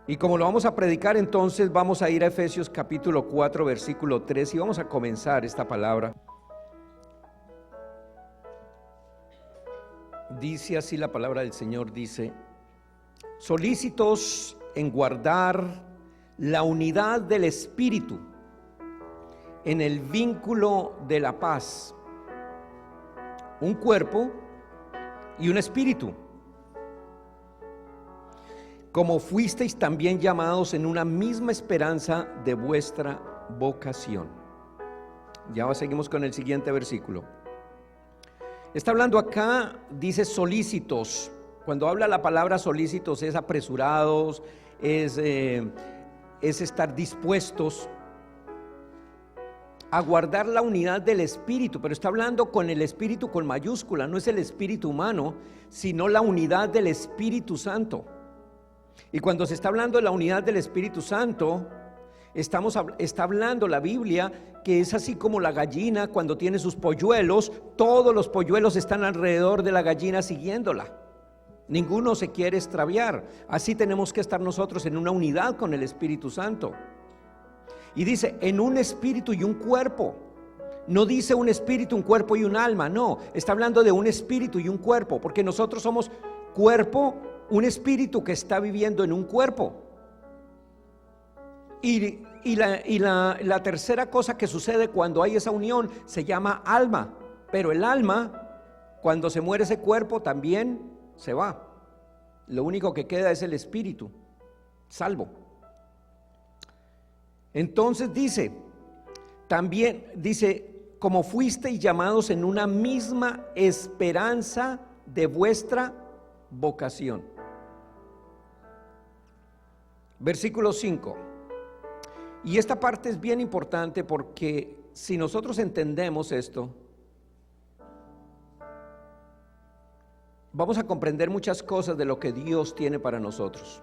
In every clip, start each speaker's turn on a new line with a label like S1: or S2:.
S1: Y como lo vamos a predicar, entonces vamos a ir a Efesios capítulo 4, versículo 3 y vamos a comenzar esta palabra. Dice así la palabra del Señor, dice: solícitos en guardar la unidad del Espíritu en el vínculo de la paz, un cuerpo y un espíritu, como fuisteis también llamados en una misma esperanza de vuestra vocación. Ya seguimos con el siguiente versículo. Está hablando acá, dice solícitos. Cuando habla la palabra solícitos es apresurados, es estar dispuestos a guardar la unidad del Espíritu, pero está hablando con el Espíritu con mayúscula, no es el espíritu humano, sino la unidad del Espíritu Santo. Y cuando se está hablando de la unidad del Espíritu Santo, está hablando la Biblia que es así como la gallina cuando tiene sus polluelos, todos los polluelos están alrededor de la gallina siguiéndola. Ninguno se quiere extraviar. Así tenemos que estar nosotros en una unidad con el Espíritu Santo. Y dice, en un espíritu y un cuerpo. No dice un espíritu, un cuerpo y un alma, no. Está hablando de un espíritu y un cuerpo, porque nosotros somos cuerpo, un espíritu que está viviendo en un cuerpo. Y la tercera cosa que sucede cuando hay esa unión se llama alma. Pero el alma, cuando se muere ese cuerpo, también se va. Lo único que queda es el espíritu, salvo. Entonces dice, también dice, como fuisteis llamados en una misma esperanza de vuestra vocación. Versículo 5. Y esta parte es bien importante porque si nosotros entendemos esto, vamos a comprender muchas cosas de lo que Dios tiene para nosotros.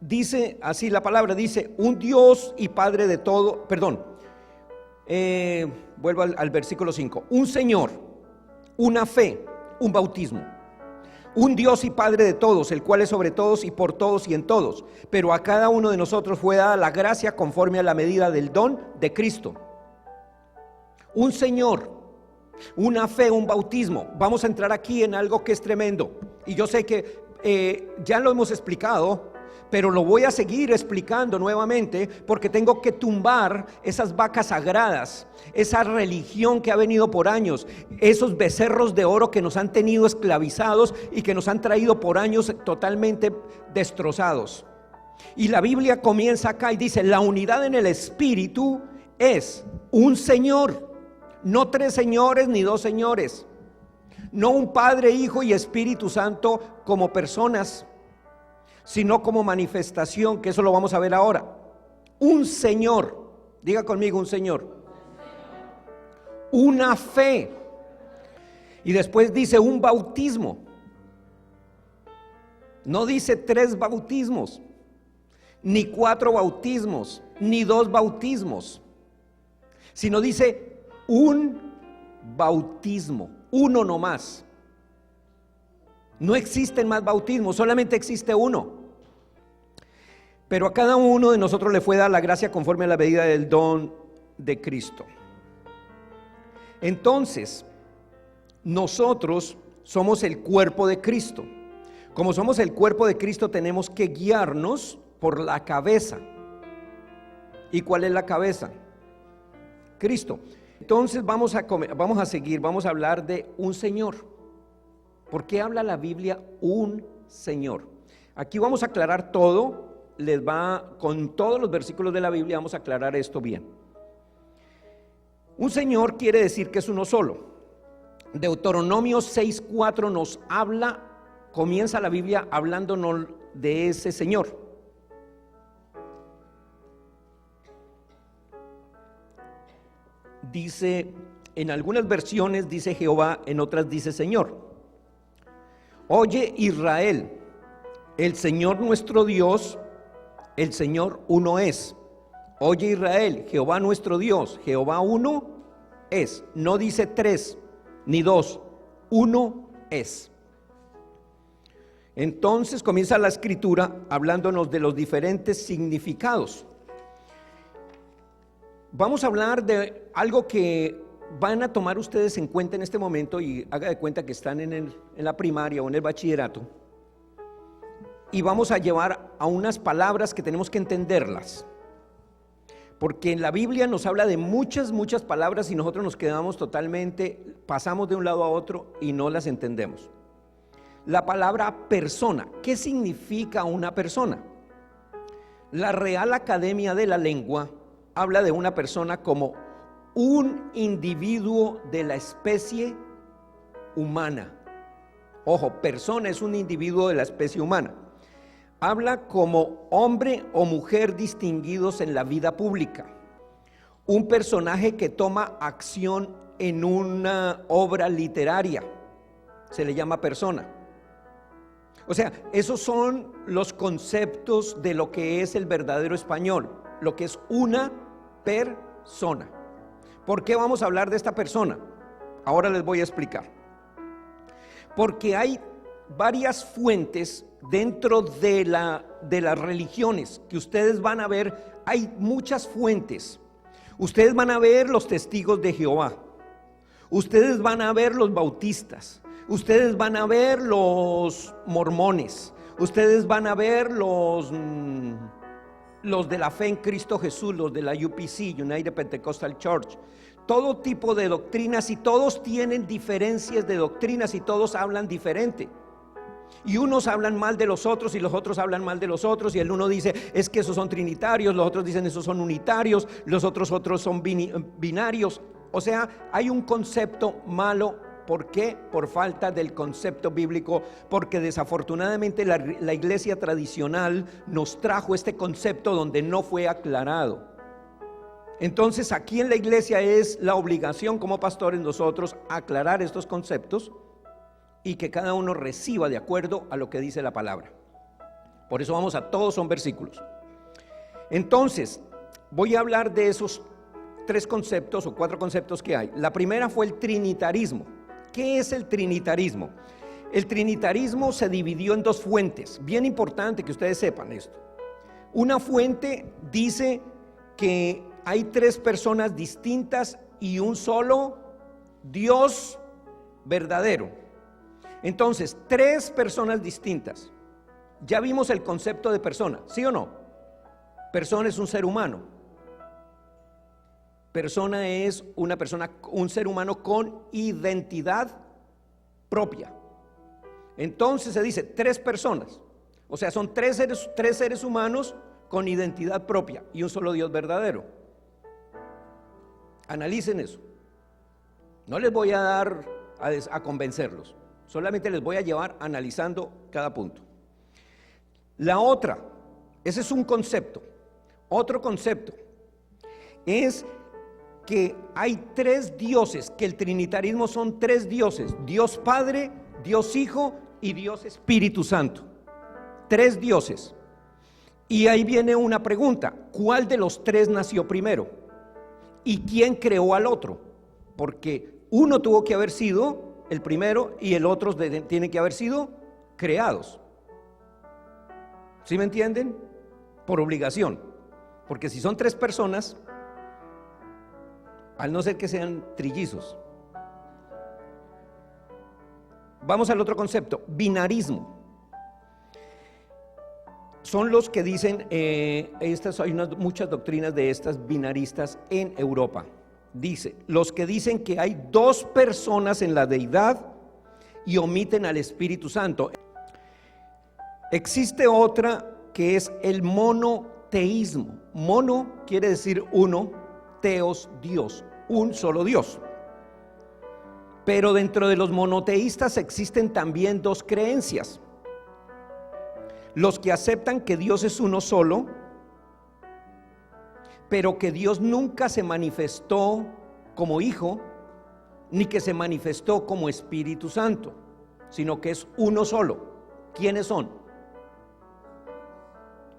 S1: Dice así la palabra, dice, un Dios y Padre de todo, vuelvo al versículo 5, un Señor, una fe, un bautismo, un Dios y Padre de todos, el cual es sobre todos y por todos y en todos, pero a cada uno de nosotros fue dada la gracia conforme a la medida del don de Cristo. Un Señor, una fe, un bautismo. Vamos a entrar aquí en algo que es tremendo, y yo sé que ya lo hemos explicado, pero lo voy a seguir explicando nuevamente porque tengo que tumbar esas vacas sagradas, esa religión que ha venido por años, esos becerros de oro que nos han tenido esclavizados y que nos han traído por años totalmente destrozados. Y la Biblia comienza acá y dice, la unidad en el Espíritu es un Señor, no tres señores ni dos señores, no un Padre, Hijo y Espíritu Santo como personas, sino como manifestación, que eso lo vamos a ver ahora. Un Señor, diga conmigo, un Señor, una fe, y después dice un bautismo. No dice tres bautismos, ni cuatro bautismos, ni dos bautismos, sino dice un bautismo, uno nomás. No existen más bautismos, solamente existe uno. Pero a cada uno de nosotros le fue dada la gracia conforme a la medida del don de Cristo. Entonces, nosotros somos el cuerpo de Cristo. Como somos el cuerpo de Cristo, tenemos que guiarnos por la cabeza. ¿Y cuál es la cabeza? Cristo. Entonces vamos a seguir, vamos a hablar de un Señor. ¿Por qué habla la Biblia un Señor? Aquí vamos a aclarar todo, con todos los versículos de la Biblia vamos a aclarar esto bien. Un Señor quiere decir que es uno solo. Deuteronomio 6:4 nos habla, comienza la Biblia hablándonos de ese Señor. Dice, en algunas versiones dice Jehová, en otras dice Señor. Oye Israel, el Señor nuestro Dios, el Señor uno es. Oye Israel, Jehová nuestro Dios, Jehová uno es. No dice tres ni dos, uno es. Entonces comienza la escritura hablándonos de los diferentes significados. Vamos a hablar de algo que van a tomar ustedes en cuenta en este momento, y haga de cuenta que están en la primaria o en el bachillerato, y vamos a llevar a unas palabras que tenemos que entenderlas, porque en la Biblia nos habla de muchas palabras y nosotros nos quedamos totalmente, pasamos de un lado a otro y no las entendemos. La palabra persona, ¿qué significa una persona? La Real Academia de la Lengua habla de una persona como un individuo de la especie humana. Ojo, persona es un individuo de la especie humana. Habla como hombre o mujer distinguidos en la vida pública. Un personaje que toma acción en una obra literaria se le llama persona. O sea, esos son los conceptos de lo que es el verdadero español, lo que es una persona. ¿Por qué vamos a hablar de esta persona? Ahora les voy a explicar. Porque hay varias fuentes dentro de las religiones que ustedes van a ver, hay muchas fuentes. Ustedes van a ver los testigos de Jehová, ustedes van a ver los bautistas, ustedes van a ver los mormones, ustedes van a ver los de la fe en Cristo Jesús, los de la UPC, United Pentecostal Church, todo tipo de doctrinas, y todos tienen diferencias de doctrinas y todos hablan diferente. Y unos hablan mal de los otros y los otros hablan mal de los otros, y el uno dice es que esos son trinitarios, los otros dicen esos son unitarios, los otros son binarios. O sea, hay un concepto malo. ¿Por qué? Por falta del concepto bíblico, porque desafortunadamente la iglesia tradicional nos trajo este concepto donde no fue aclarado. Entonces aquí en la iglesia es la obligación como pastores nosotros aclarar estos conceptos y que cada uno reciba de acuerdo a lo que dice la palabra. Por eso vamos a todos son versículos. Entonces voy a hablar de esos 3 conceptos o 4 conceptos que hay. La primera fue el trinitarismo. ¿Qué es el trinitarismo? El trinitarismo se dividió en 2 fuentes, bien importante que ustedes sepan esto. Una fuente dice que hay 3 personas distintas y un solo Dios verdadero. Entonces, 3 personas distintas. Ya vimos el concepto de persona, ¿sí o no? Persona es un ser humano. Persona es una persona, un ser humano con identidad propia. Entonces se dice 3 personas, o sea, son 3 seres humanos con identidad propia y un solo Dios verdadero. Analicen eso. No les voy a dar a convencerlos, solamente les voy a llevar analizando cada punto. La otra, ese es un concepto. Otro concepto es que hay 3 dioses, que el trinitarismo son 3 dioses: Dios Padre, Dios Hijo y Dios Espíritu Santo. 3 dioses. Y ahí viene una pregunta: ¿cuál de los 3 nació primero? ¿Y quién creó al otro? Porque uno tuvo que haber sido el primero y el otro tiene que haber sido creados. ¿Sí me entienden? Por obligación. Porque si son 3 personas, al no ser que sean trillizos. Vamos al otro concepto: binarismo. Son los que dicen, hay muchas doctrinas de estas binaristas en Europa. Dice, los que dicen que hay 2 personas en la deidad y omiten al Espíritu Santo. Existe otra que es el monoteísmo. Mono quiere decir uno, teos, Dios, un solo Dios. Pero dentro de los monoteístas existen también 2 creencias: los que aceptan que Dios es uno solo, pero que Dios nunca se manifestó como Hijo, ni que se manifestó como Espíritu Santo, sino que es uno solo. ¿Quiénes son?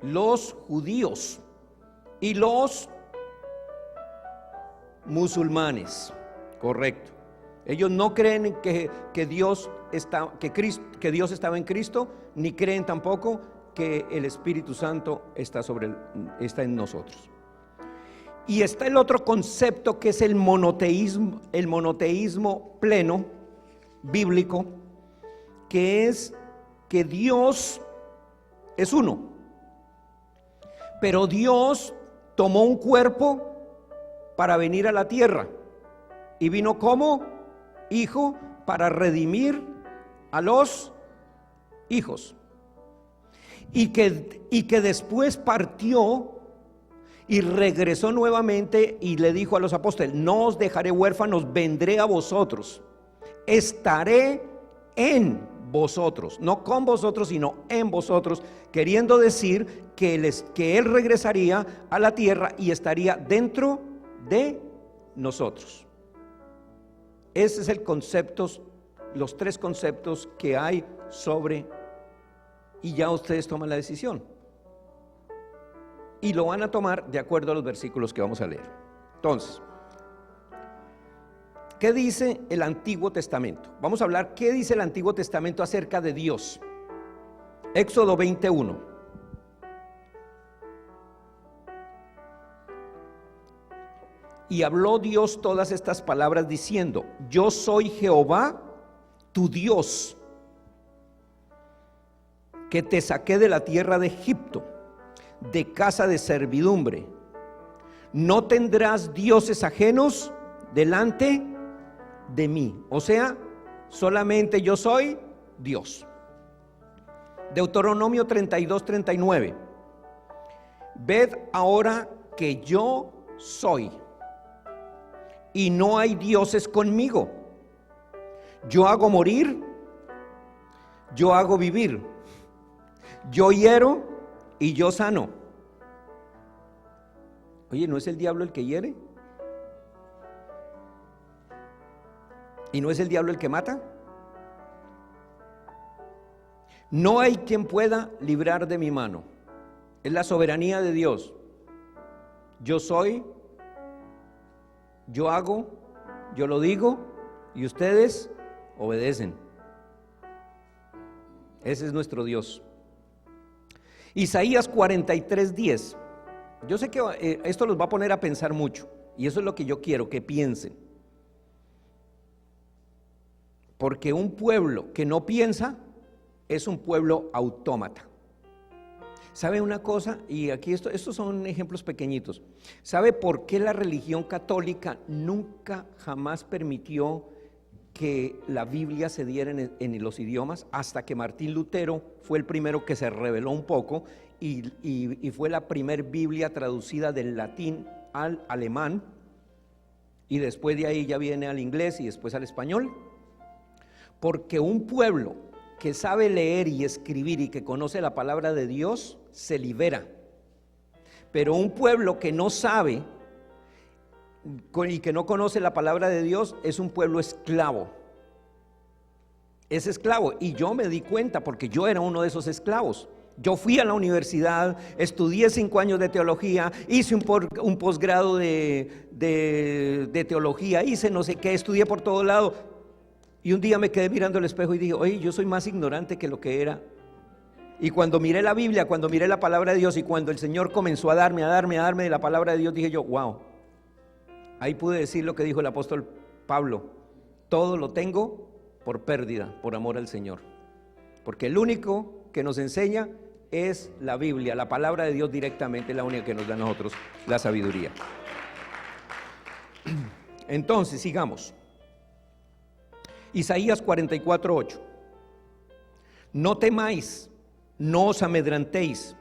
S1: Los judíos y los musulmanes. Correcto. Ellos no creen que Dios estaba en Cristo, ni creen tampoco que el Espíritu Santo está en nosotros. Y está el otro concepto, que es el monoteísmo pleno bíblico, que es que Dios es uno, pero Dios tomó un cuerpo para venir a la tierra y vino como hijo para redimir a los hijos, y que después partió y regresó nuevamente y le dijo a los apóstoles: no os dejaré huérfanos, vendré a vosotros, estaré en vosotros, no con vosotros sino en vosotros, queriendo decir que Él regresaría a la tierra y estaría dentro de nosotros. Ese es el concepto, los tres conceptos que hay sobre, y ya ustedes toman la decisión. Y lo van a tomar de acuerdo a los versículos que vamos a leer. Entonces, ¿qué dice el Antiguo Testamento? Vamos a hablar qué dice el Antiguo Testamento acerca de Dios. Éxodo 21. Y habló Dios todas estas palabras diciendo: yo soy Jehová, tu Dios, que te saqué de la tierra de Egipto, de casa de servidumbre. No tendrás dioses ajenos delante de mí. O sea, solamente yo soy Dios. Deuteronomio 32:39. Ved ahora que yo soy, y no hay dioses conmigo. Yo hago morir, yo hago vivir, yo hiero y yo sano. Oye, ¿no es el diablo el que hiere? ¿Y no es el diablo el que mata? No hay quien pueda librar de mi mano. Es la soberanía de Dios. Yo soy, yo hago, yo lo digo y ustedes obedecen. Ese es nuestro Dios. Isaías 43:10. Yo sé que esto los va a poner a pensar mucho, y eso es lo que yo quiero que piensen. Porque un pueblo que no piensa es un pueblo autómata. ¿Sabe una cosa? Y aquí estos son ejemplos pequeñitos. ¿Sabe por qué la religión católica nunca jamás permitió que la Biblia se diera en los idiomas? Hasta que Martín Lutero fue el primero que se rebeló un poco y fue la primer Biblia traducida del latín al alemán, y después de ahí ya viene al inglés y después al español. Porque un pueblo que sabe leer y escribir y que conoce la palabra de Dios se libera, pero un pueblo que no sabe y que no conoce la palabra de Dios es un pueblo esclavo. Es esclavo, y yo me di cuenta porque yo era uno de esos esclavos. Yo fui a la universidad, estudié 5 años de teología, hice un posgrado de teología, hice no sé qué, estudié por todo lado, y un día me quedé mirando al espejo y dije: oye, yo soy más ignorante que lo que era. Y cuando miré la Biblia, cuando miré la palabra de Dios, y cuando el Señor comenzó a darme de la palabra de Dios, dije yo: wow. Ahí pude decir lo que dijo el apóstol Pablo: todo lo tengo por pérdida, por amor al Señor. Porque el único que nos enseña es la Biblia, la palabra de Dios directamente, es la única que nos da a nosotros la sabiduría. Entonces, sigamos. Isaías 44:8. No temáis, no os amedrentéis.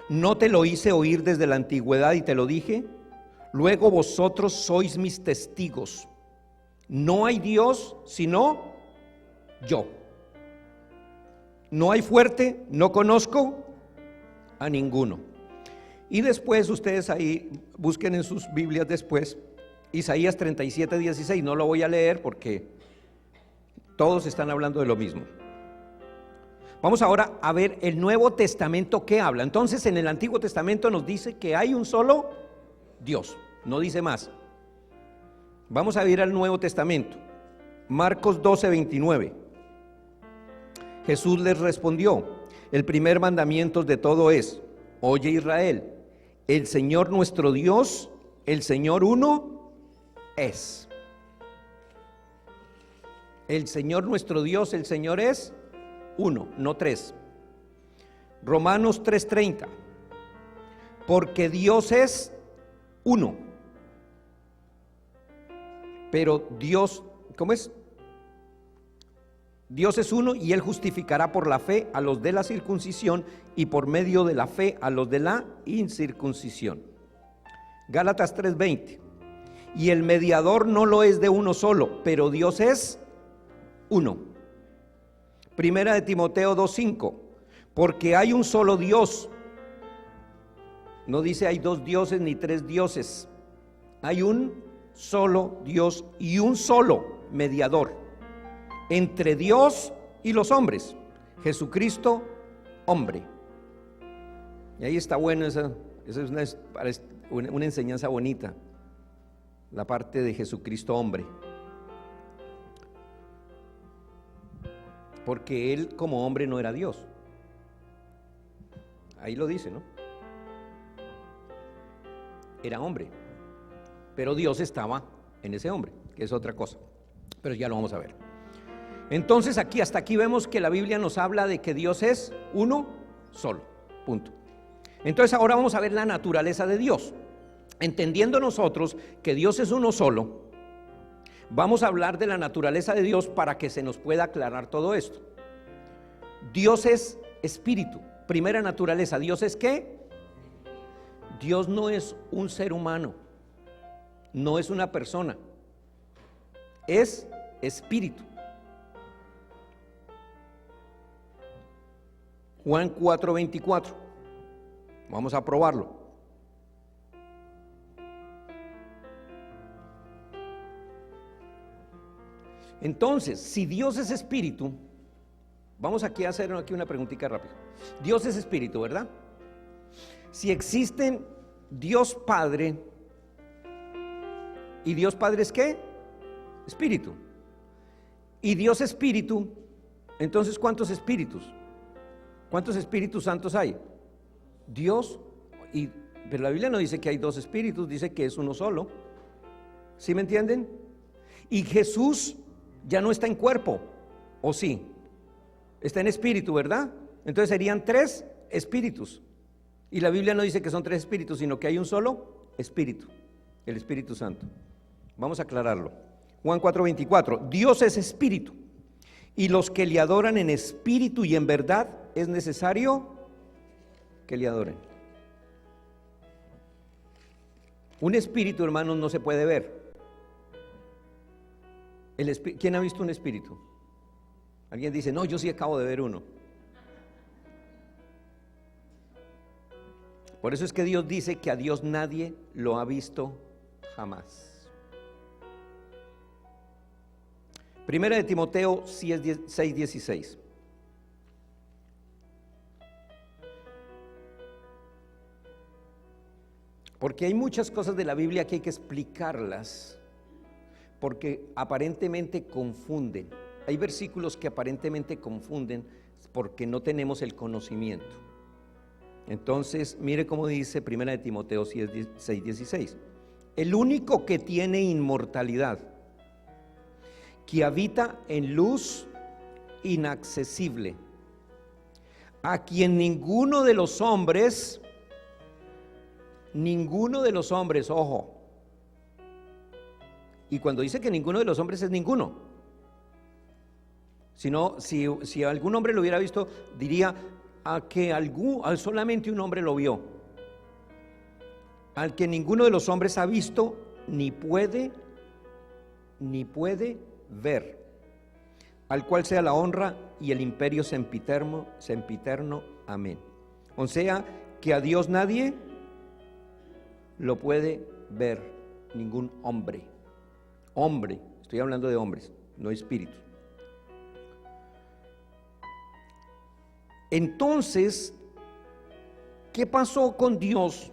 S1: ¿No te lo hice oír desde la antigüedad y te lo dije? Luego vosotros sois mis testigos. No hay Dios sino yo. No hay fuerte, no conozco a ninguno. Y después ustedes ahí busquen en sus Biblias después Isaías 37:16. No lo voy a leer porque todos están hablando de lo mismo. Vamos ahora a ver el Nuevo Testamento que habla. Entonces, en el Antiguo Testamento nos dice que hay un solo Dios, no dice más. Vamos a ir al Nuevo Testamento. Marcos 12:29. Jesús les respondió: El primer mandamiento de todo es: oye Israel, el Señor nuestro Dios, el Señor uno es. El Señor nuestro Dios, el Señor es uno, no tres. Romanos 3:30. Porque Dios es uno. Pero Dios, ¿cómo es? Dios es uno y Él justificará por la fe a los de la circuncisión y por medio de la fe a los de la incircuncisión. Gálatas 3:20. Y el mediador no lo es de uno solo, pero Dios es uno. Primera de Timoteo 2:5. Porque hay un solo Dios. No dice hay dos dioses ni tres dioses. Hay un solo Dios y un solo mediador entre Dios y los hombres, Jesucristo, hombre. Y ahí está bueno, esa es una enseñanza bonita, la parte de Jesucristo, hombre. Porque Él como hombre no era Dios. Ahí lo dice, ¿no? Era hombre, pero Dios estaba en ese hombre, que es otra cosa, pero ya lo vamos a ver. Entonces hasta aquí vemos que la Biblia nos habla de que Dios es uno solo, punto. Entonces ahora vamos a ver la naturaleza de Dios. Entendiendo nosotros que Dios es uno solo, vamos a hablar de la naturaleza de Dios para que se nos pueda aclarar todo esto. Dios es espíritu, primera naturaleza. ¿Dios es qué? Dios no es un ser humano, no es una persona, es espíritu. Juan 4:24. Vamos a probarlo. Entonces, si Dios es espíritu, vamos aquí a hacer una preguntita rápida. Dios es espíritu, ¿verdad? Si existen Dios Padre, ¿y Dios Padre es qué? Espíritu. Y Dios Espíritu, entonces ¿cuántos espíritus? ¿Cuántos espíritus santos hay? Dios, pero la Biblia no dice que hay dos espíritus, dice que es uno solo. ¿Sí me entienden? Y Jesús ya no está en cuerpo, ¿o sí? Está en espíritu, ¿verdad? Entonces serían tres espíritus. Y la Biblia no dice que son tres espíritus, sino que hay un solo espíritu, el Espíritu Santo. Vamos a aclararlo. Juan 4:24. Dios es espíritu, y los que le adoran en espíritu y en verdad es necesario que le adoren. Un espíritu, hermanos, no se puede ver. ¿Quién ha visto un espíritu? Alguien dice, no, yo sí acabo de ver uno. Por eso es que Dios dice que a Dios nadie lo ha visto jamás. Primera de Timoteo 6:16. Porque hay muchas cosas de la Biblia que hay que explicarlas, porque aparentemente confunden. Hay versículos que aparentemente confunden porque no tenemos el conocimiento. Entonces, mire cómo dice Primera de Timoteo 6:16. El único que tiene inmortalidad, que habita en luz inaccesible, a quien ninguno de los hombres, ojo, y cuando dice que ninguno de los hombres es ninguno, sino si algún hombre lo hubiera visto, diría a que solamente un hombre lo vio, al que ninguno de los hombres ha visto, ni puede ver, al cual sea la honra y el imperio sempiterno, amén. O sea, que a Dios nadie lo puede ver, ningún hombre, estoy hablando de hombres, no espíritus. Entonces, ¿qué pasó con Dios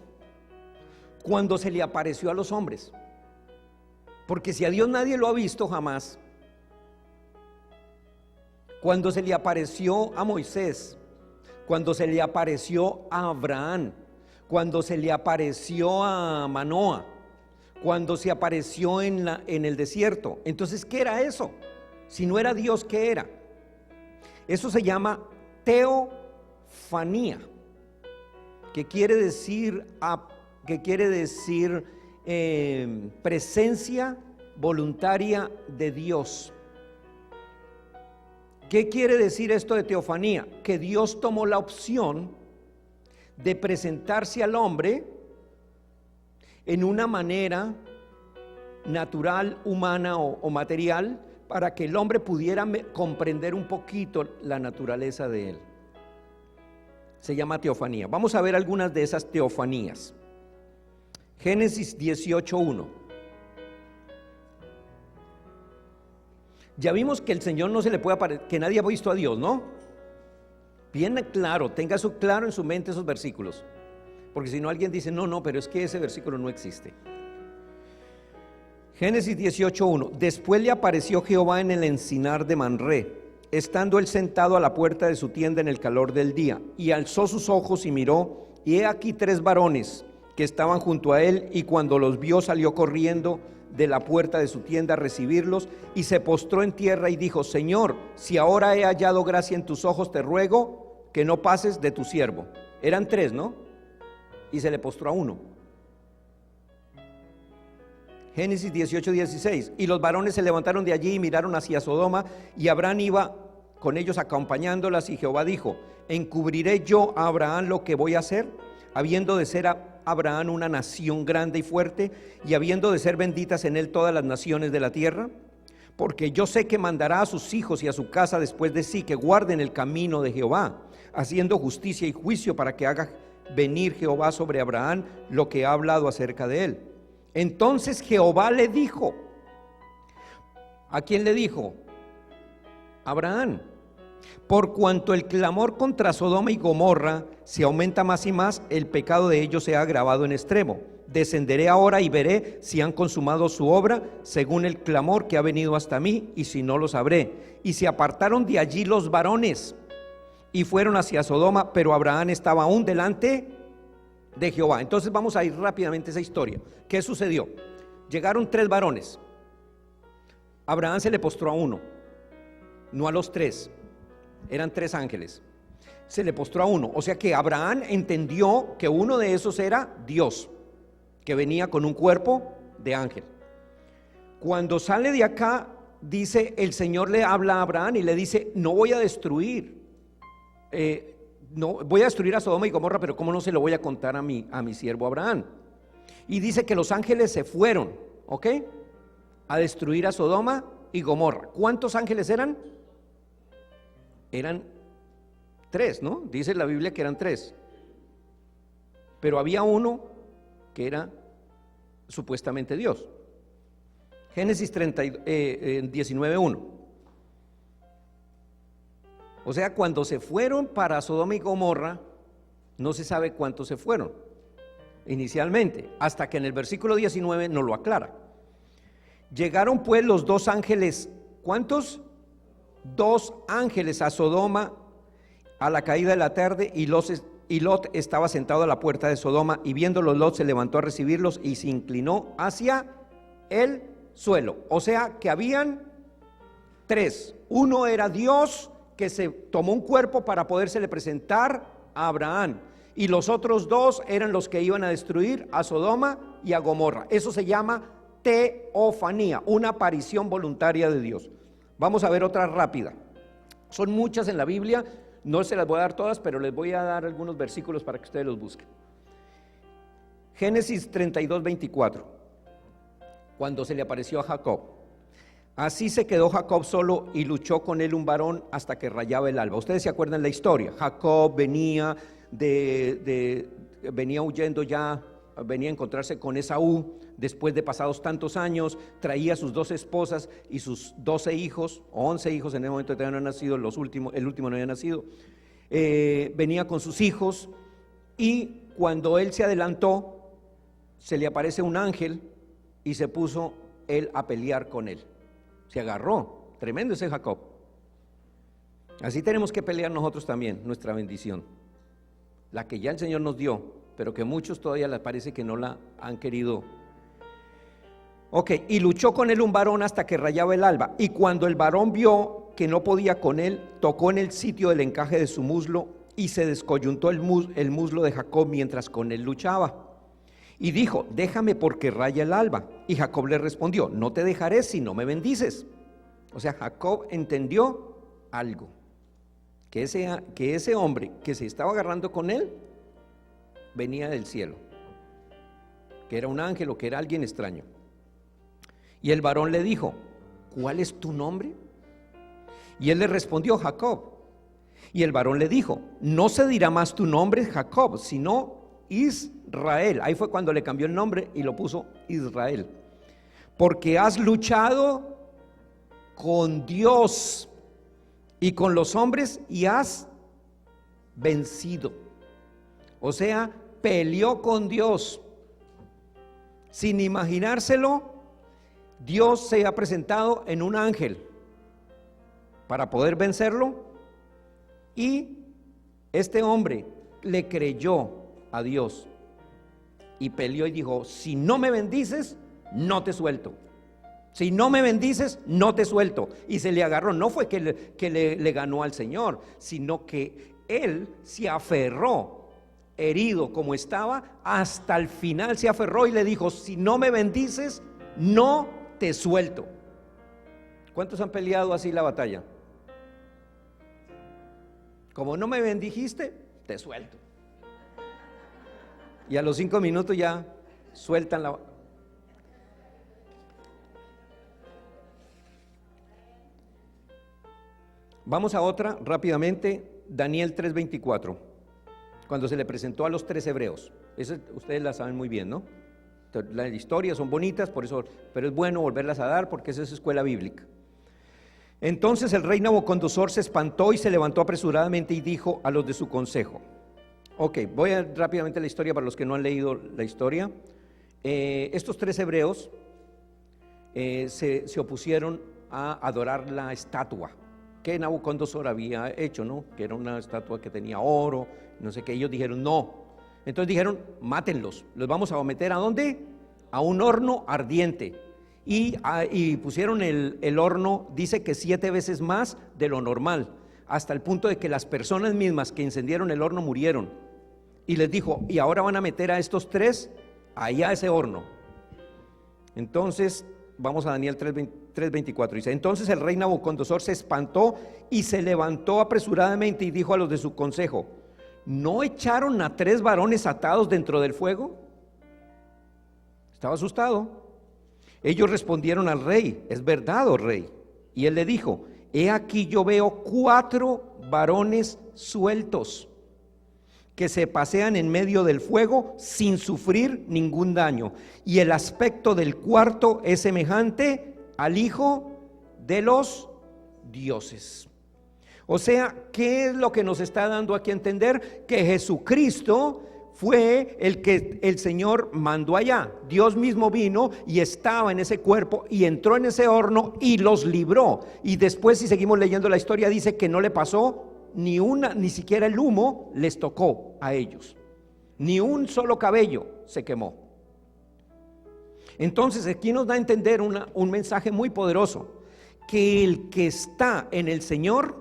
S1: cuando se le apareció a los hombres? Porque si a Dios nadie lo ha visto jamás, cuando se le apareció a Moisés, cuando se le apareció a Abraham, cuando se le apareció a Manoa, cuando se apareció en el desierto. Entonces, ¿qué era eso? Si no era Dios, ¿qué era? Eso se llama teofanía, que quiere decir presencia voluntaria de Dios. ¿Qué quiere decir esto de teofanía? Que Dios tomó la opción de presentarse al hombre en una manera natural, humana o material, para que el hombre pudiera comprender un poquito la naturaleza de él. Se llama teofanía. Vamos a ver algunas de esas teofanías. Génesis 18:1. Ya vimos que el Señor no se le puede aparecer, que nadie ha visto a Dios, ¿no? Bien claro, tenga eso claro en su mente, esos versículos. Porque si no, alguien dice, no, pero es que ese versículo no existe. Génesis 18:1. Después le apareció Jehová en el encinar de Manré, estando él sentado a la puerta de su tienda en el calor del día, y alzó sus ojos y miró, y he aquí 3 varones que estaban junto a él, y cuando los vio salió corriendo de la puerta de su tienda a recibirlos, y se postró en tierra y dijo: Señor, si ahora he hallado gracia en tus ojos, te ruego que no pases de tu siervo. Eran 3, ¿no? Y se le postró a uno. Génesis 18:16. Y los varones se levantaron de allí y miraron hacia Sodoma, y Abraham iba con ellos acompañándolas, y Jehová dijo: ¿encubriré yo a Abraham lo que voy a hacer? Habiendo de ser Abraham una nación grande y fuerte, y habiendo de ser benditas en él todas las naciones de la tierra. Porque yo sé que mandará a sus hijos y a su casa después de sí que guarden el camino de Jehová, haciendo justicia y juicio, para que haga venir Jehová sobre Abraham lo que ha hablado acerca de él. Entonces Jehová le dijo, ¿a quién le dijo? Abraham: por cuanto el clamor contra Sodoma y Gomorra se aumenta más y más, el pecado de ellos se ha agravado en extremo. Descenderé ahora y veré si han consumado su obra según el clamor que ha venido hasta mí, y si no, lo sabré. Y se apartaron de allí los varones y fueron hacia Sodoma, pero Abraham estaba aún delante de Jehová. Entonces vamos a ir rápidamente a esa historia. ¿Qué sucedió? Llegaron 3 varones. Abraham se le postró a uno, no a los 3. Eran 3 ángeles. Se le postró a uno. O sea que Abraham entendió que uno de esos era Dios, que venía con un cuerpo de ángel. Cuando sale de acá, dice, el Señor le habla a Abraham y le dice: no voy a destruir, no voy a destruir a Sodoma y Gomorra, pero ¿cómo no se lo voy a contar a mi siervo Abraham? Y dice que los ángeles se fueron, ¿ok?, a destruir a Sodoma y Gomorra. ¿Cuántos ángeles eran? Eran 3, ¿no? Dice la Biblia que eran 3. Pero había uno que era supuestamente Dios. Génesis 19:1. O sea, cuando se fueron para Sodoma y Gomorra, no se sabe cuántos se fueron inicialmente, hasta que en el versículo 19 nos lo aclara. Llegaron pues los 2 ángeles, ¿cuántos? 2 ángeles a Sodoma a la caída de la tarde, y Lot estaba sentado a la puerta de Sodoma, y viéndolos Lot se levantó a recibirlos y se inclinó hacia el suelo. O sea que habían 3. Uno era Dios, que se tomó un cuerpo para podérsele presentar a Abraham, y los otros 2 eran los que iban a destruir a Sodoma y a Gomorra. Eso se llama teofanía, una aparición voluntaria de Dios. Vamos a ver otra rápida. Son muchas en la Biblia, no se las voy a dar todas, pero les voy a dar algunos versículos para que ustedes los busquen. Génesis 32:24. Cuando se le apareció a Jacob: así se quedó Jacob solo, y luchó con él un varón hasta que rayaba el alba. Ustedes se acuerdan la historia. Jacob venía venía huyendo ya, venía a encontrarse con Esaú después de pasados tantos años. Traía sus 2 esposas y sus 12 hijos, o 11 hijos en el momento que no han nacido, el último no había nacido. Venía con sus hijos, y cuando él se adelantó, se le aparece un ángel y se puso él a pelear con él. Se agarró, tremendo ese Jacob. Así tenemos que pelear nosotros también, nuestra bendición, la que ya el Señor nos dio, pero que muchos todavía les parece que no la han querido. Ok, y luchó con él un varón hasta que rayaba el alba, y cuando el varón vio que no podía con él, tocó en el sitio del encaje de su muslo, y se descoyuntó el muslo de Jacob mientras con él luchaba. Y dijo: déjame porque raya el alba. Y Jacob le respondió: no te dejaré si no me bendices. O sea, Jacob entendió algo, que ese hombre que se estaba agarrando con él venía del cielo, que era un ángel o que era alguien extraño. Y el varón le dijo: ¿cuál es tu nombre? Y él le respondió: Jacob. Y el varón le dijo: no se dirá más tu nombre Jacob, sino Israel. Ahí fue cuando le cambió el nombre y lo puso Israel, porque has luchado con Dios y con los hombres y has vencido. O sea, peleó con Dios sin imaginárselo. Dios se ha presentado en un ángel para poder vencerlo, y este hombre le creyó a Dios y peleó y dijo: si no me bendices, no te suelto. Si no me bendices, no te suelto. Y se le agarró. No fue que le ganó al Señor, sino que él se aferró, herido como estaba, hasta el final se aferró y le dijo: si no me bendices, no te suelto. ¿Cuántos han peleado así la batalla? Como no me bendijiste, te suelto. Y a los 5 minutos ya sueltan la. Vamos a otra rápidamente, Daniel 3:24, cuando se le presentó a los 3 hebreos. Esa ustedes la saben muy bien, ¿no? Las historias son bonitas, por eso, pero es bueno volverlas a dar porque esa es escuela bíblica. Entonces el rey Nabucodonosor se espantó y se levantó apresuradamente y dijo a los de su consejo. Ok, voy a rápidamente la historia para los que no han leído la historia. Estos 3 hebreos se opusieron a adorar la estatua que Nabucodonosor había hecho, ¿no? Que era una estatua que tenía oro, no sé qué. Ellos dijeron no. Entonces dijeron: mátenlos, los vamos a meter ¿a dónde? A un horno ardiente. Y pusieron el horno, dice que 7 veces más de lo normal, hasta el punto de que las personas mismas que encendieron el horno murieron. Y les dijo: y ahora van a meter a estos 3 allá a ese horno. Entonces vamos a Daniel 3:24, dice: entonces el rey Nabucodonosor se espantó y se levantó apresuradamente y dijo a los de su consejo: ¿no echaron a 3 varones atados dentro del fuego? Estaba asustado. Ellos respondieron al rey: es verdad, oh rey. Y él le dijo: he aquí yo veo 4 varones sueltos que se pasean en medio del fuego sin sufrir ningún daño, y el aspecto del cuarto es semejante al Hijo de los dioses. O sea, ¿qué es lo que nos está dando aquí a entender? Que Jesucristo fue el que el Señor mandó allá. Dios mismo vino y estaba en ese cuerpo y entró en ese horno y los libró. Y después, si seguimos leyendo la historia, dice que no le pasó ni siquiera el humo les tocó a ellos. Ni un solo cabello se quemó. Entonces aquí nos da a entender un mensaje muy poderoso: que el que está en el Señor,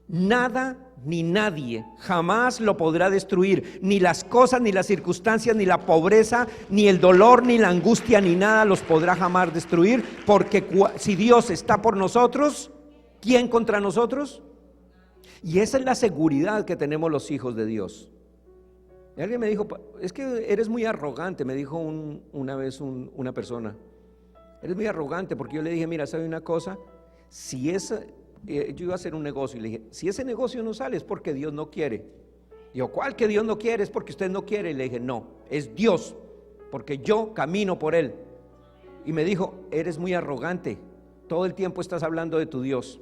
S1: nada ni nadie jamás lo podrá destruir, ni las cosas, ni las circunstancias, ni la pobreza, ni el dolor, ni la angustia, ni nada los podrá jamás destruir, porque si Dios está por nosotros, ¿quién contra nosotros? Y esa es la seguridad que tenemos los hijos de Dios. Y alguien me dijo: es que eres muy arrogante, me dijo una vez una persona. Eres muy arrogante, porque yo le dije: mira, ¿sabe una cosa? Yo iba a hacer un negocio y le dije: si ese negocio no sale es porque Dios no quiere. Dijo: ¿cuál que Dios no quiere? Es porque usted no quiere. Y le dije: no, es Dios, porque yo camino por Él. Y me dijo: eres muy arrogante, todo el tiempo estás hablando de tu Dios.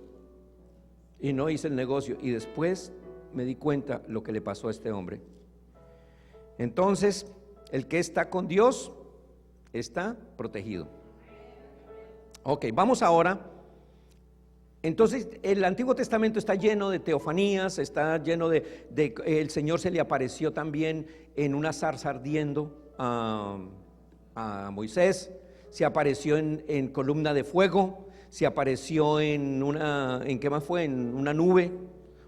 S1: Y no hice el negocio. Y después me di cuenta lo que le pasó a este hombre. Entonces, el que está con Dios está protegido. Ok, vamos ahora Entonces el Antiguo Testamento está lleno de teofanías, está lleno de el Señor se le apareció también en una zarza ardiendo a Moisés, se apareció en columna de fuego, se apareció ¿en qué más fue? En una nube.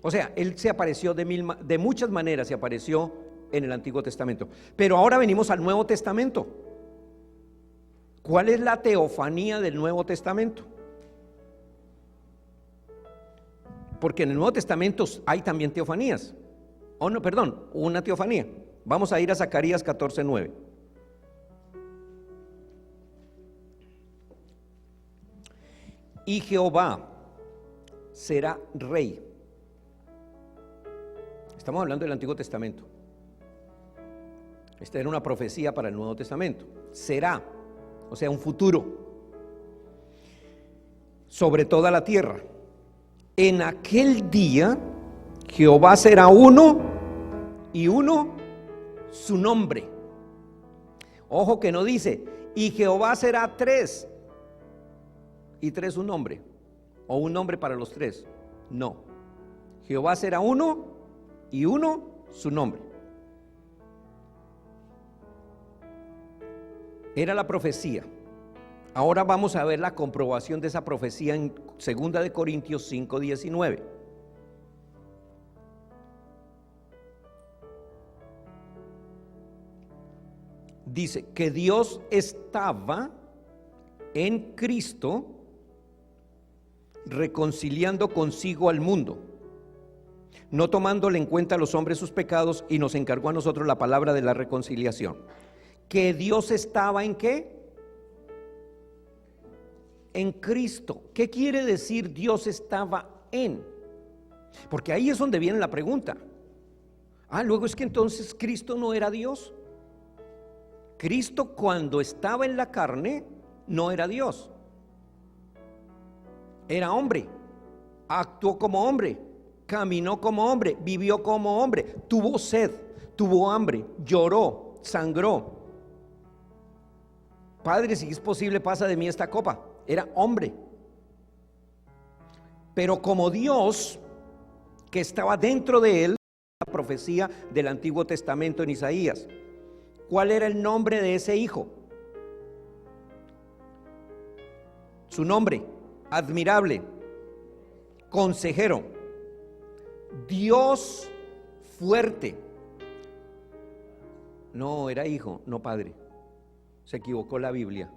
S1: O sea, Él se apareció de muchas maneras, se apareció en el Antiguo Testamento. Pero ahora venimos al Nuevo Testamento. ¿Cuál es la teofanía del Nuevo Testamento? Porque en el Nuevo Testamento hay también teofanías. No, perdón, una teofanía. Vamos a ir a Zacarías 14:9. Y Jehová será rey. Estamos hablando del Antiguo Testamento. Esta era una profecía para el Nuevo Testamento. Será, o sea, un futuro, sobre toda la tierra. En aquel día Jehová será uno y uno su nombre. Ojo que no dice, y Jehová será tres y tres un nombre, o un nombre para los tres. No, Jehová será uno y uno su nombre. Era la profecía. Ahora vamos a ver la comprobación de esa profecía en 2 de Corintios 5:19. Dice que Dios estaba en Cristo reconciliando consigo al mundo, no tomándole en cuenta a los hombres sus pecados, y nos encargó a nosotros la palabra de la reconciliación. Que Dios estaba ¿en qué? En Cristo. ¿Qué quiere decir Dios estaba en? Porque ahí es donde viene la pregunta. Luego es que entonces Cristo no era Dios. Cristo cuando estaba en la carne no era Dios. Era hombre. Actuó como hombre. Caminó como hombre. Vivió como hombre. Tuvo sed. Tuvo hambre. Lloró. Sangró. Padre, si es posible, pasa de mí esta copa. Era hombre. Pero como Dios que estaba dentro de él, la profecía del Antiguo Testamento en Isaías. ¿Cuál era el nombre de ese hijo? Su nombre, admirable, consejero, Dios fuerte. No, era hijo, no padre. Se equivocó la Biblia.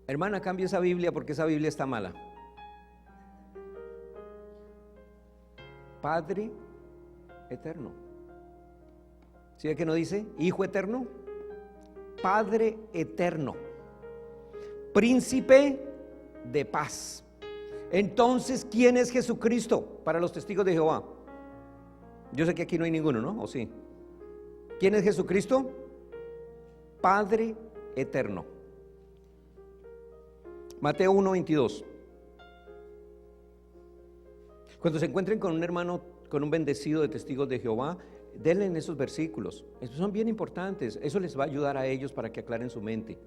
S1: Hermana, cambie esa Biblia porque esa Biblia está mala. Padre eterno. ¿Sí ve que no dice hijo eterno? Padre eterno. Príncipe de paz. Entonces, ¿quién es Jesucristo para los testigos de Jehová? Yo sé que aquí no hay ninguno, ¿no? ¿O sí? ¿Quién es Jesucristo? Padre eterno. Mateo 1:22. Cuando se encuentren con un hermano, con un bendecido de testigos de Jehová, denle en esos versículos. Esos son bien importantes. Eso les va a ayudar a ellos para que aclaren su mente.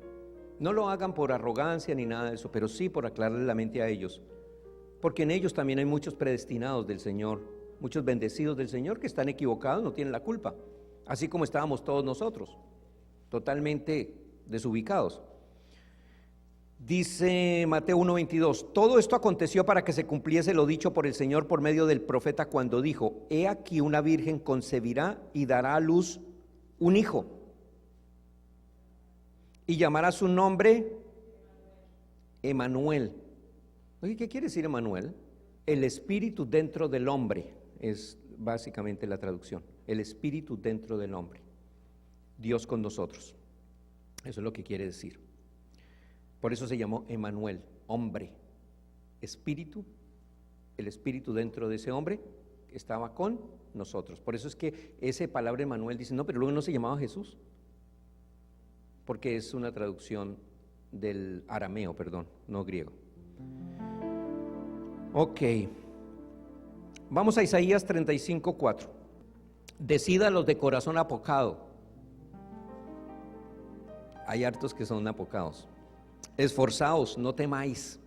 S1: No lo hagan por arrogancia ni nada de eso, pero sí por aclararle la mente a ellos. Porque en ellos también hay muchos predestinados del Señor, muchos bendecidos del Señor que están equivocados, no tienen la culpa. Así como estábamos todos nosotros, totalmente desubicados. Dice Mateo 1:22, todo esto aconteció para que se cumpliese lo dicho por el Señor por medio del profeta cuando dijo, he aquí una virgen concebirá y dará a luz un hijo y llamará su nombre Emanuel. Oye, ¿qué quiere decir Emanuel? El espíritu dentro del hombre, es básicamente la traducción. El espíritu dentro del hombre, Dios con nosotros. Eso es lo que quiere decir. Por eso se llamó Emanuel, hombre, espíritu, el espíritu dentro de ese hombre estaba con nosotros. Por eso es que esa palabra Emanuel dice, no, pero luego no se llamaba Jesús, porque es una traducción del arameo, perdón, no griego. Ok, vamos a Isaías 35:4. Decida los de corazón apocado. Hay hartos que son apocados. esforzaos, no temáis.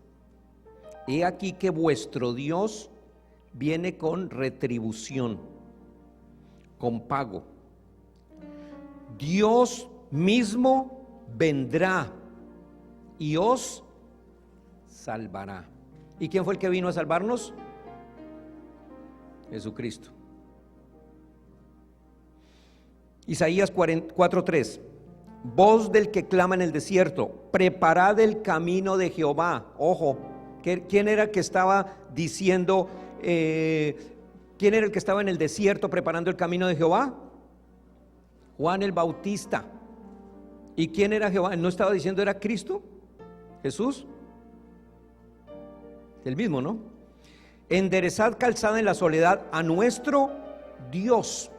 S1: He aquí que vuestro Dios viene con retribución, con pago. Dios mismo vendrá y os salvará. ¿Y quién fue el que vino a salvarnos? Jesucristo. Isaías 4:3. Voz del que clama en el desierto, preparad el camino de Jehová. Ojo, ¿quién era el que estaba diciendo, quién era el que estaba en el desierto preparando el camino de Jehová? Juan el Bautista. ¿Y quién era Jehová? ¿No estaba diciendo era Cristo? ¿Jesús? El mismo, ¿no? Enderezad calzada en la soledad a nuestro Dios.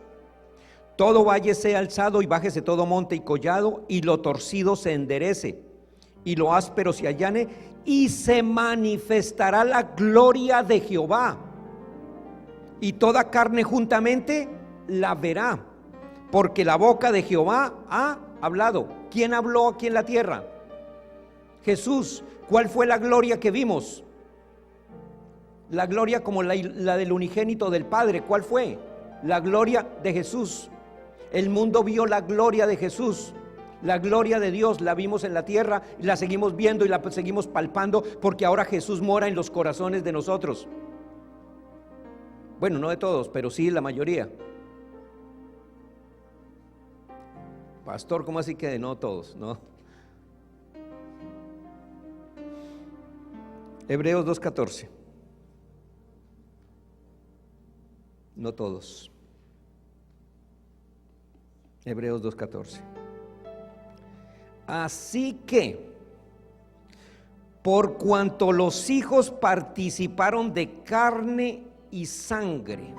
S1: Todo valle sea alzado y bájese todo monte y collado, y lo torcido se enderece, y lo áspero se allane, y se manifestará la gloria de Jehová, y toda carne juntamente la verá, porque la boca de Jehová ha hablado. ¿Quién habló aquí en la tierra? Jesús. ¿Cuál fue la gloria que vimos? La gloria como la del unigénito del Padre. ¿Cuál fue? La gloria de Jesús. El mundo vio la gloria de Jesús. La gloria de Dios la vimos en la tierra y la seguimos viendo y la seguimos palpando, porque ahora Jesús mora en los corazones de nosotros. Bueno, no de todos, pero sí la mayoría. Pastor, ¿cómo así que de no todos? No. Hebreos 2:14. No todos. Hebreos 2:14. Así que, por cuanto los hijos participaron de carne y sangre,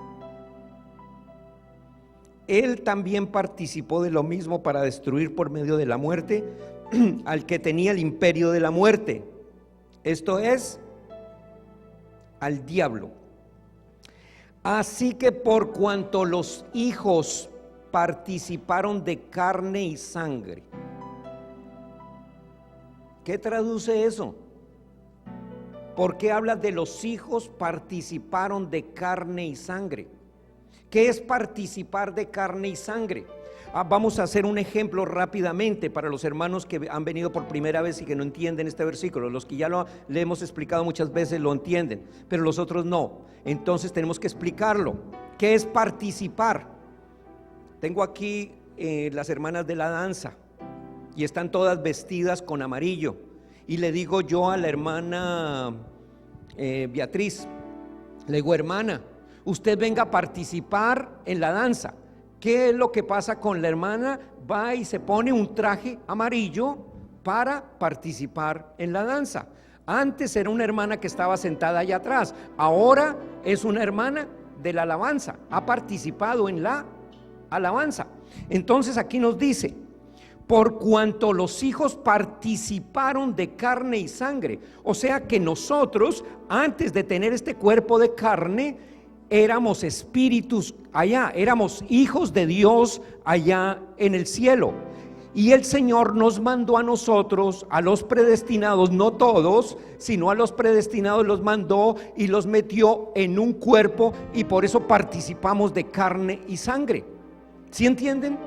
S1: Él también participó de lo mismo para destruir por medio de la muerte al que tenía el imperio de la muerte, esto es, al diablo. Así que por cuanto los hijos participaron de carne y sangre. ¿Qué traduce eso? ¿Por qué habla de los hijos participaron de carne y sangre? ¿Qué es participar de carne y sangre? Vamos a hacer un ejemplo rápidamente para los hermanos que han venido por primera vez y que no entienden este versículo. Los que ya le hemos explicado muchas veces lo entienden, pero los otros no. Entonces tenemos que explicarlo. ¿Qué es participar? Tengo aquí las hermanas de la danza y están todas vestidas con amarillo, y le digo yo a la hermana Beatriz, le digo: hermana, usted venga a participar en la danza. ¿Qué es lo que pasa con la hermana? Va y se pone un traje amarillo para participar en la danza. Antes era una hermana que estaba sentada allá atrás, ahora es una hermana de la alabanza, ha participado en la alabanza. Entonces aquí nos dice: por cuanto los hijos participaron de carne y sangre. O sea que nosotros, antes de tener este cuerpo de carne, éramos espíritus allá, éramos hijos de Dios allá en el cielo. Y el Señor nos mandó a nosotros, a los predestinados, no todos, sino a los predestinados los mandó y los metió en un cuerpo, y por eso participamos de carne y sangre. ¿Sí entienden?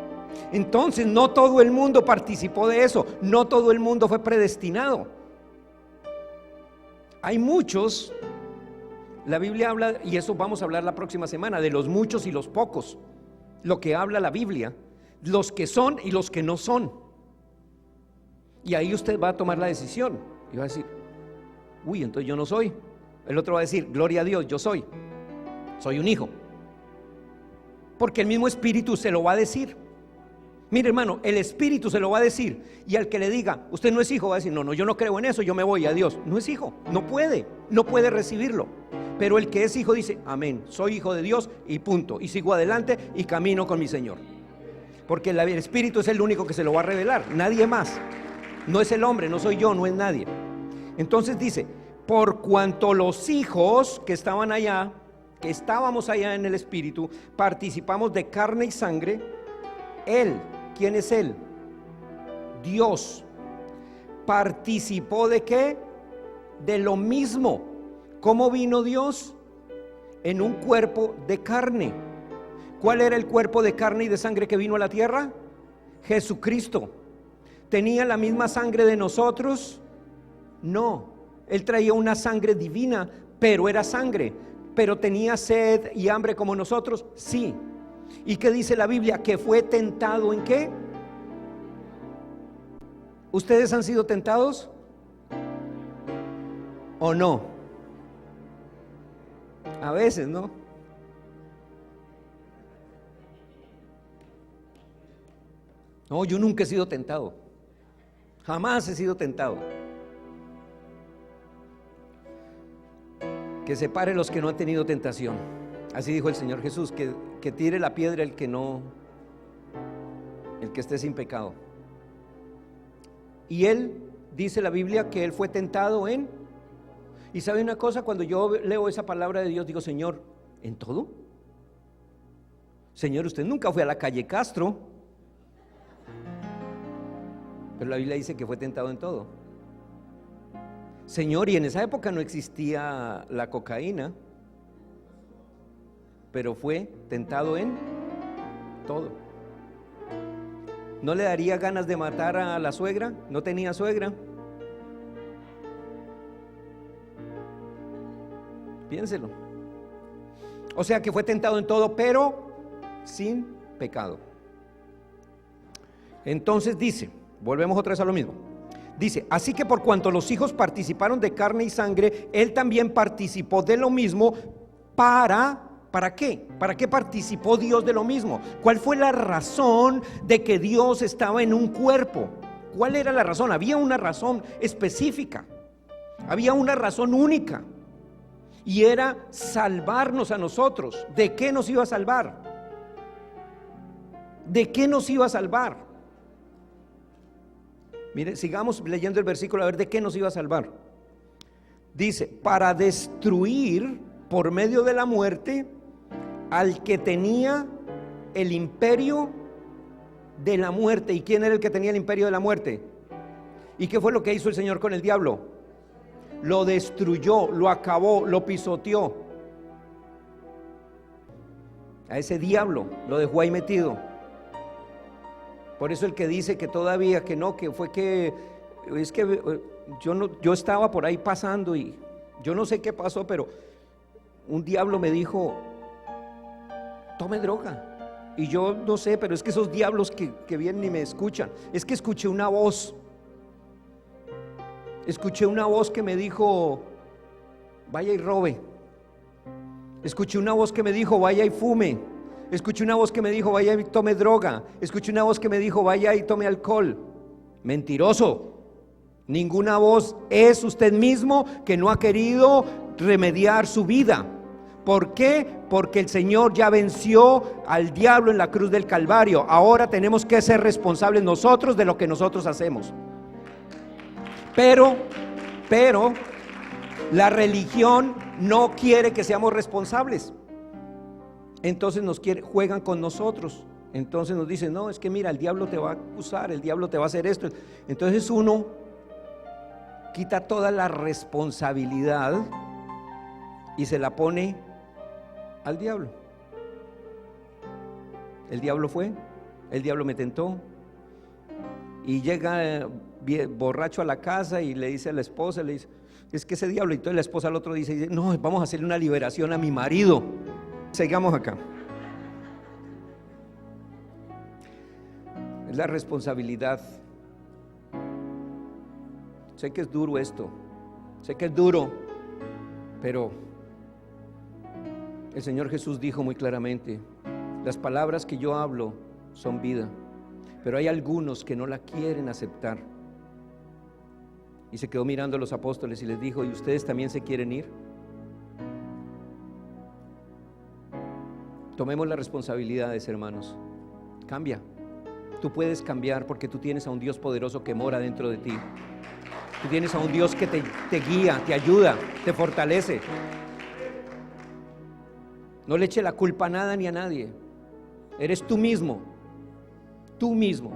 S1: Entonces no todo el mundo participó de eso, no todo el mundo fue predestinado. Hay muchos, la Biblia habla, y eso vamos a hablar la próxima semana, de los muchos y los pocos. Lo que habla la Biblia, los que son y los que no son. Y ahí usted va a tomar la decisión y va a decir: uy, entonces yo no soy. El otro va a decir: gloria a Dios, yo soy un hijo. Porque el mismo Espíritu se lo va a decir. Mire, hermano, el Espíritu se lo va a decir. Y al que le diga: usted no es hijo, va a decir: no, yo no creo en eso, yo me voy a Dios. No es hijo, no puede recibirlo. Pero el que es hijo dice: amén, soy hijo de Dios y punto, y sigo adelante y camino con mi Señor. Porque el Espíritu es el único que se lo va a revelar, nadie más. No es el hombre, no soy yo, no es nadie. Entonces dice: por cuanto los hijos que estaban allá, que estábamos allá en el Espíritu, participamos de carne y sangre. Él, ¿quién es Él? Dios ¿Participó de qué? De lo mismo. ¿Cómo vino Dios? En un cuerpo de carne. ¿Cuál era el cuerpo de carne y de sangre que vino a la tierra? Jesucristo. ¿Tenía la misma sangre de nosotros? No. Él traía una sangre divina, pero era sangre. ¿Pero tenía sed y hambre como nosotros? Sí. ¿Y qué dice la Biblia? Que fue tentado ¿en qué? ¿Ustedes han sido tentados? ¿O no? A veces, ¿no? No, yo nunca he sido tentado. Jamás he sido tentado. Que se paren los que no han tenido tentación. Así dijo el Señor Jesús, que tire la piedra el que esté sin pecado. Y él, dice la Biblia, que él fue tentado en... Y sabe una cosa, cuando yo leo esa palabra de Dios, digo, Señor, ¿en todo? Señor, usted nunca fue a la calle Castro. Pero la Biblia dice que fue tentado en todo. Señor, y en esa época no existía la cocaína, pero fue tentado en todo. ¿No le daría ganas de matar a la suegra? ¿No tenía suegra? Piénselo. O sea que fue tentado en todo, pero sin pecado. Entonces dice, volvemos otra vez a lo mismo. Dice, así que por cuanto los hijos participaron de carne y sangre, él también participó de lo mismo. ¿Para qué? ¿Para qué participó Dios de lo mismo? ¿Cuál fue la razón de que Dios estaba en un cuerpo? ¿Cuál era la razón? Había una razón específica, había una razón única, y era salvarnos a nosotros. ¿De qué nos iba a salvar? ¿De qué nos iba a salvar? Mire, sigamos leyendo el versículo a ver de qué nos iba a salvar. Dice, para destruir por medio de la muerte al que tenía el imperio de la muerte. ¿Y quién era el que tenía el imperio de la muerte? ¿Y qué fue lo que hizo el Señor con el diablo? Lo destruyó, lo acabó, lo pisoteó. A ese diablo lo dejó ahí metido. Por eso el que dice que todavía que no, que fue que es que yo estaba por ahí pasando y yo no sé qué pasó, pero un diablo me dijo, tome droga. Y yo no sé, pero es que esos diablos que vienen y me escuchan, es que escuché una voz que me dijo, vaya y robe. Escuché una voz que me dijo, vaya y fume. Escuché una voz que me dijo, vaya y tome droga. Escuché una voz que me dijo, vaya y tome alcohol. Mentiroso. Ninguna voz, es usted mismo que no ha querido remediar su vida. ¿Por qué? Porque el Señor ya venció al diablo en la cruz del Calvario. Ahora tenemos que ser responsables nosotros de lo que nosotros hacemos. Pero la religión no quiere que seamos responsables. Entonces juegan con nosotros. Entonces nos dicen, no, es que mira, el diablo te va a acusar, el diablo te va a hacer esto. Entonces uno quita toda la responsabilidad y se la pone al diablo. El diablo fue, el diablo me tentó. Y llega borracho a la casa y le dice a la esposa, le dice, es que ese diablo. Y entonces la esposa al otro dice, no, vamos a hacerle una liberación a mi marido. Sigamos acá. Es la responsabilidad. Sé que es duro esto, sé que es duro, pero el Señor Jesús dijo muy claramente, las palabras que yo hablo son vida, pero hay algunos que no la quieren aceptar. Y se quedó mirando a los apóstoles y les dijo, ¿y ustedes también se quieren ir? Tomemos las responsabilidades, hermanos. Cambia. Tú puedes cambiar porque tú tienes a un Dios poderoso que mora dentro de ti. Tú tienes a un Dios que te guía, te ayuda, te fortalece. No le eche la culpa a nada ni a nadie. Eres tú mismo. Tú mismo.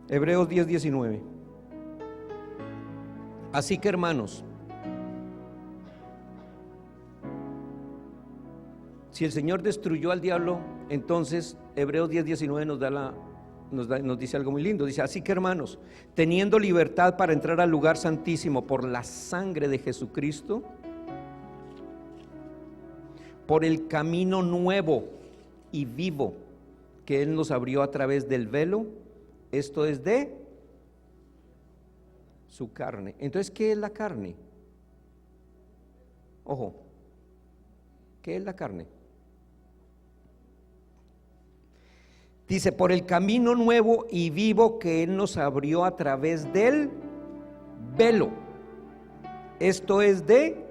S1: Hebreos 10:19. Así que, hermanos, si el Señor destruyó al diablo, entonces Hebreos 10:19 nos dice algo muy lindo. Dice: así que, hermanos, teniendo libertad para entrar al lugar santísimo por la sangre de Jesucristo, por el camino nuevo y vivo que Él nos abrió a través del velo, esto es de su carne. Entonces, ¿qué es la carne? Ojo, ¿qué es la carne? Dice: por el camino nuevo y vivo que Él nos abrió a través del velo, esto es de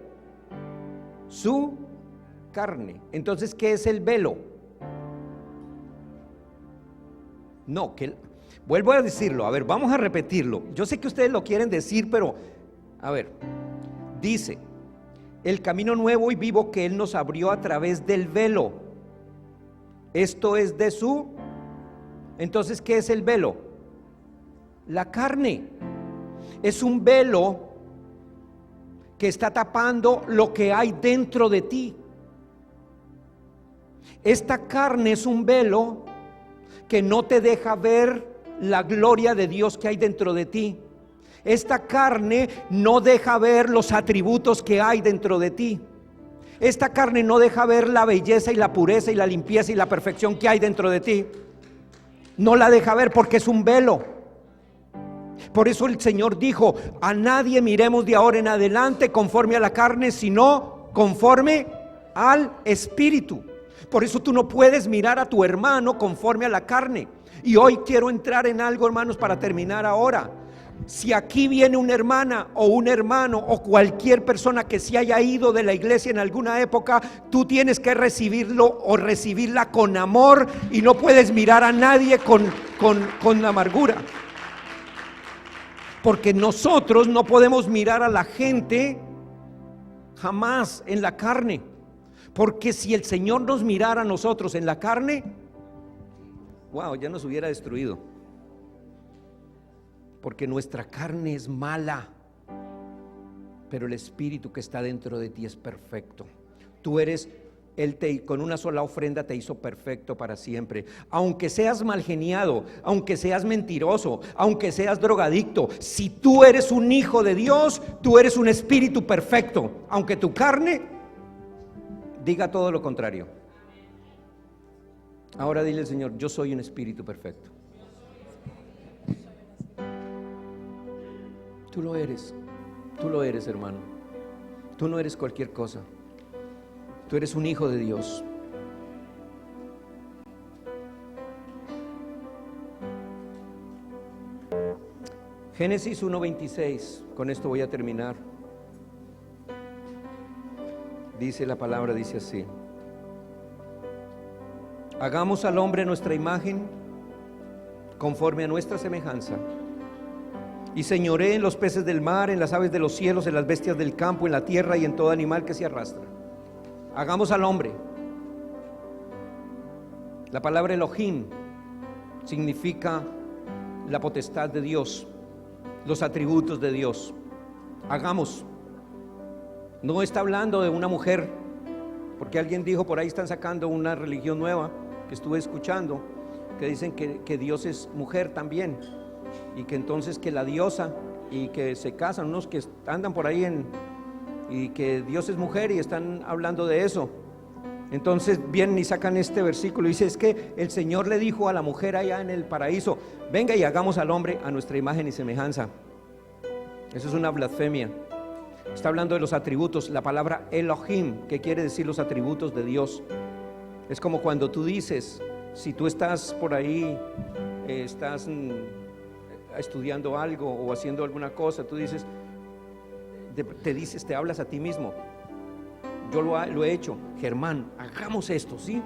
S1: su carne. Entonces, ¿qué es el velo? No, vuelvo a decirlo, a ver, vamos a repetirlo. Yo sé que ustedes lo quieren decir, pero a ver, dice: el camino nuevo y vivo que Él nos abrió a través del velo, esto es de su. Entonces, ¿qué es el velo? La carne. Es un velo que está tapando lo que hay dentro de ti. Esta carne es un velo que no te deja ver la gloria de Dios que hay dentro de ti. Esta carne no deja ver los atributos que hay dentro de ti. Esta carne no deja ver la belleza y la pureza y la limpieza y la perfección que hay dentro de ti. No la deja ver porque es un velo. Por eso el Señor dijo: a nadie miremos de ahora en adelante conforme a la carne, sino conforme al Espíritu. Por eso tú no puedes mirar a tu hermano conforme a la carne. Y hoy quiero entrar en algo, hermanos, para terminar ahora. Si aquí viene una hermana o un hermano o cualquier persona que se haya ido de la iglesia en alguna época, tú tienes que recibirlo o recibirla con amor, y no puedes mirar a nadie con amargura. Porque nosotros no podemos mirar a la gente jamás en la carne. Porque si el Señor nos mirara a nosotros en la carne, wow, ya nos hubiera destruido. Porque nuestra carne es mala, pero el Espíritu que está dentro de ti es perfecto. Tú eres, con una sola ofrenda te hizo perfecto para siempre. Aunque seas malgeniado, aunque seas mentiroso, aunque seas drogadicto, si tú eres un hijo de Dios, tú eres un espíritu perfecto, aunque tu carne diga todo lo contrario. Ahora dile al Señor: yo soy un espíritu perfecto. Tú lo eres, hermano. Tú no eres cualquier cosa. Tú eres un hijo de Dios. Génesis 1:26, con esto voy a terminar. Dice la palabra, dice así: hagamos al hombre nuestra imagen, conforme a nuestra semejanza, y señoree en los peces del mar, en las aves de los cielos, en las bestias del campo, en la tierra y en todo animal que se arrastra. Hagamos al hombre. La palabra Elohim significa la potestad de Dios, los atributos de Dios. Hagamos. No está hablando de una mujer, porque alguien dijo por ahí, están sacando una religión nueva que estuve escuchando, que dicen que Dios es mujer también, y que entonces que la diosa, y que se casan unos que andan por ahí y que Dios es mujer y están hablando de eso. Entonces vienen y sacan este versículo y dice: es que el Señor le dijo a la mujer allá en el paraíso: venga y hagamos al hombre a nuestra imagen y semejanza. Eso es una blasfemia. Está hablando de los atributos. La palabra Elohim, que quiere decir los atributos de Dios. Es como cuando tú dices, si tú estás por ahí, estás estudiando algo o haciendo alguna cosa, tú dices, te hablas a ti mismo. Yo lo he hecho. Germán, hagamos esto, ¿sí?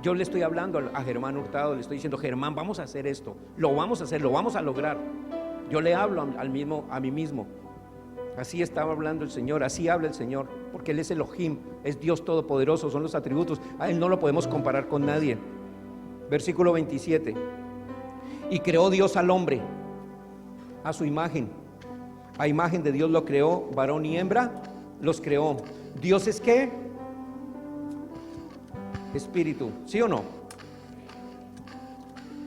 S1: Yo le estoy hablando a Germán Hurtado, le estoy diciendo: Germán, vamos a hacer esto, lo vamos a hacer, lo vamos a lograr. Yo le hablo a mí mismo. Así estaba hablando el Señor, así habla el Señor, porque Él es Elohim, es Dios todopoderoso, son los atributos. A Él no lo podemos comparar con nadie. Versículo 27. Y creó Dios al hombre a su imagen. A imagen de Dios lo creó, varón y hembra los creó. ¿Dios es qué? Espíritu, ¿sí o no?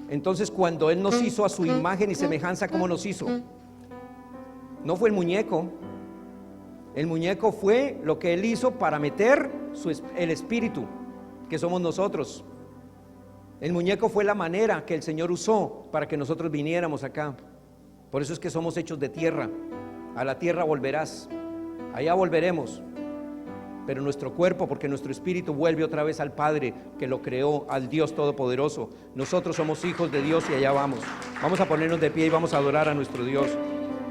S1: Entonces, cuando Él nos hizo a su imagen y semejanza, ¿cómo nos hizo? No fue el muñeco. El muñeco fue lo que Él hizo para meter el espíritu, que somos nosotros. El muñeco fue la manera que el Señor usó para que nosotros viniéramos acá. Por eso es que somos hechos de tierra. A la tierra volverás, allá volveremos. Pero nuestro cuerpo, porque nuestro espíritu vuelve otra vez al Padre que lo creó, al Dios Todopoderoso. Nosotros somos hijos de Dios y allá vamos. Vamos a ponernos de pie y vamos a adorar a nuestro Dios.